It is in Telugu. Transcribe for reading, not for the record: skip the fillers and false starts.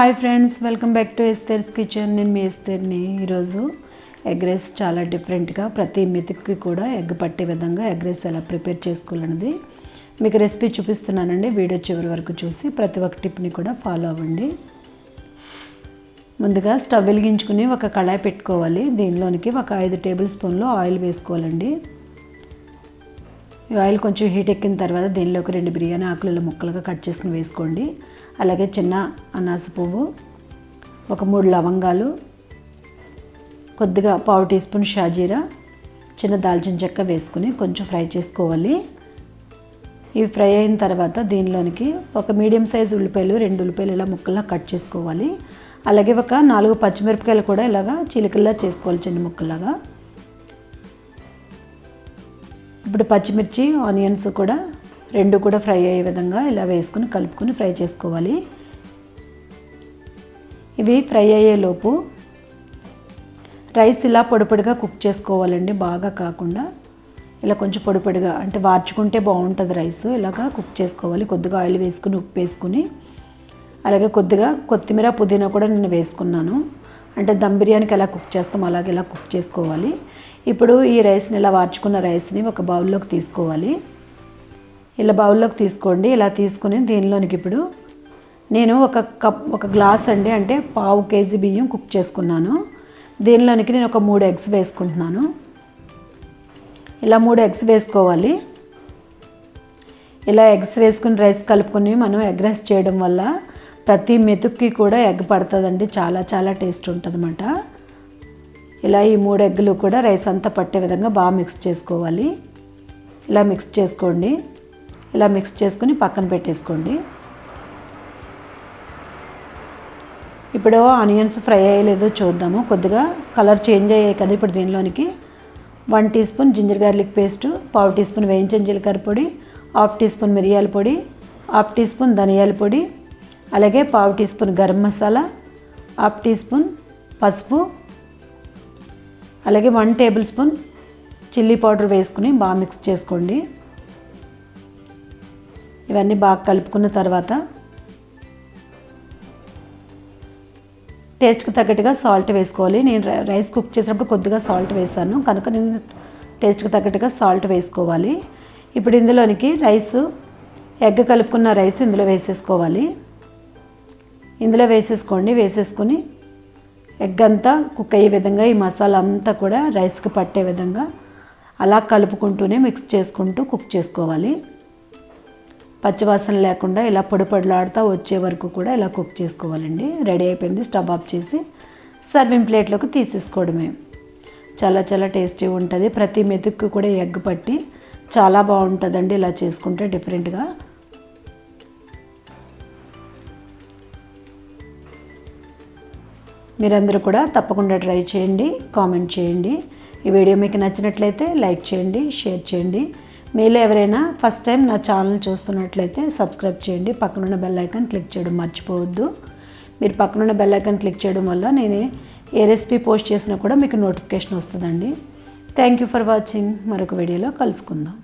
Hi friends, welcome back to Esther's kitchen. నేను మీ ఎస్తర్ని. ఈరోజు ఎగ్ రైస్ చాలా డిఫరెంట్గా ప్రతి మెతుక్కి కూడా ఎగ్ పట్టే విధంగా ఎగ్ రైస్ ఎలా ప్రిపేర్ చేసుకోవాలన్నది మీకు రెసిపీ చూపిస్తున్నానండి. వీడియో చివరి వరకు చూసి ప్రతి ఒక్క టిప్ని కూడా ఫాలో అవ్వండి. ముందుగా స్టవ్ వెలిగించుకుని ఒక కళాయి పెట్టుకోవాలి. దీనిలోనికి ఒక 5 టేబుల్ స్పూన్లు ఆయిల్ వేసుకోవాలండి. ఈ ఆయిల్ కొంచెం హీట్ ఎక్కిన తర్వాత దీనిలోకి 2 బిర్యానీ ఆకులు ముక్కలుగా కట్ చేసుకుని వేసుకోండి. అలాగే చిన్న అనాస పువ్వు, ఒక 3 లవంగాలు, కొద్దిగా పావు టీ స్పూన్ షాజీరా, చిన్న దాల్చిన చెక్క వేసుకుని కొంచెం ఫ్రై చేసుకోవాలి. ఇవి ఫ్రై అయిన తర్వాత దీనిలోనికి ఒక మీడియం సైజు ఉల్లిపాయలు, 2 ఉల్లిపాయలు ఇలా ముక్కల్లా కట్ చేసుకోవాలి. అలాగే ఒక 4 పచ్చిమిరపకాయలు కూడా ఇలాగా చిలుకల్లా చేసుకోవాలి, చిన్న ముక్కల్లాగా. ఇప్పుడు పచ్చిమిర్చి, ఆనియన్స్ కూడా 2 కూడా ఫ్రై అయ్యే విధంగా ఇలా వేసుకుని కలుపుకొని ఫ్రై చేసుకోవాలి. ఇవి ఫ్రై అయ్యేలోపు రైస్ ఇలా పొడిపొడిగా కుక్ చేసుకోవాలండి, బాగా కాకుండా ఇలా కొంచెం పొడిపొడిగా, అంటే వార్చుకుంటే బాగుంటుంది రైస్. ఇలాగా కుక్ చేసుకోవాలి. కొద్దిగా ఆయిల్ వేసుకుని ఉప్పు వేసుకుని అలాగే కొద్దిగా కొత్తిమీర, పుదీనా కూడా నేను వేసుకున్నాను. అంటే దమ్ బిర్యానీకి ఎలా కుక్ చేస్తాం అలాగే ఇలా కుక్ చేసుకోవాలి. ఇప్పుడు ఈ రైస్ని, ఇలా వార్చుకున్న రైస్ని ఒక బౌల్లోకి తీసుకోవాలి. ఇలా బౌల్లోకి తీసుకోండి. ఇలా తీసుకుని దీనిలోనికి ఇప్పుడు నేను ఒక గ్లాస్ అండి, అంటే పావు కేజీ బియ్యం కుక్ చేసుకున్నాను. దీనిలోనికి నేను ఒక 3 ఎగ్స్ వేసుకుంటున్నాను. ఇలా 3 ఎగ్స్ వేసుకోవాలి. ఇలా ఎగ్స్ వేసుకుని రైస్ కలుపుకొని మనం ఎగ్ రైస్ చేయడం వల్ల ప్రతి మెతుక్కి కూడా ఎగ్ పడుతుందండి. చాలా చాలా టేస్ట్ ఉంటుంది అన్నమాట. ఇలా ఈ 3 ఎగ్గులు కూడా రైస్ అంతా పట్టే విధంగా బాగా మిక్స్ చేసుకోవాలి. ఇలా మిక్స్ చేసుకోండి. ఇలా మిక్స్ చేసుకుని పక్కన పెట్టేసుకోండి. ఇప్పుడు ఆనియన్స్ ఫ్రై అయ్యలేదో చూద్దాము. కొద్దిగా కలర్ చేంజ్ అయ్యాయి కదా. ఇప్పుడు దీనిలోనికి 1 teaspoon ginger garlic paste, పావు టీ స్పూన్ వేయించిన జీలకర్ర పొడి, హాఫ్ టీ స్పూన్ మిరియాల పొడి, హాఫ్ టీ స్పూన్ ధనియాల పొడి, అలాగే పావు teaspoon garam masala, half teaspoon పసుపు, అలాగే 1 టేబుల్ స్పూన్ చిల్లీ పౌడర్ వేసుకుని బాగా మిక్స్ చేసుకోండి. ఇవన్నీ బాగా కలుపుకున్న తర్వాత టేస్ట్కి తగ్గట్టుగా సాల్ట్ వేసుకోవాలి. నేను రైస్ కుక్ చేసినప్పుడు కొద్దిగా సాల్ట్ వేసాను కనుక నేను టేస్ట్కి తగ్గట్టుగా సాల్ట్ వేసుకోవాలి. ఇప్పుడు ఇందులోనికి ఎగ్ కలుపుకున్న రైస్ ఇందులో వేసేసుకోవాలి. ఇందులో వేసేసుకోండి. వేసేసుకొని ఎగ్ అంతా కుక్ అయ్యే విధంగా, ఈ మసాలా అంతా కూడా రైస్కి పట్టే విధంగా అలా కలుపుకుంటూనే మిక్స్ చేసుకుంటూ కుక్ చేసుకోవాలి. పచ్చివాసన లేకుండా ఇలా పొడిలాడుతూ వచ్చే వరకు కూడా ఇలా కుక్ చేసుకోవాలండి. రెడీ అయిపోయింది. స్టవ్ ఆఫ్ చేసి సర్వింగ్ ప్లేట్లోకి తీసేసుకోవడమే. చాలా చాలా టేస్టీ ఉంటుంది. ప్రతి మెతుక్కు కూడా ఎగ్ పట్టి చాలా బాగుంటుందండి ఇలా చేసుకుంటే డిఫరెంట్గా. మీరందరూ కూడా తప్పకుండా ట్రై చేయండి, కామెంట్ చేయండి. ఈ వీడియో మీకు నచ్చినట్లయితే లైక్ చేయండి, షేర్ చేయండి. మీలో ఎవరైనా ఫస్ట్ టైం నా ఛానల్ చూస్తున్నట్లయితే సబ్స్క్రైబ్ చేయండి. పక్కనున్న బెల్ ఐకాన్ క్లిక్ చేయడం మర్చిపోవద్దు. మీరు పక్కనున్న బెల్ ఐకాన్ క్లిక్ చేయడం వల్ల నేను ఏ రెసిపీ పోస్ట్ చేసినా కూడా మీకు నోటిఫికేషన్ వస్తుందండి. Thank you for watching. మరొక వీడియోలో కలుసుకుందాం.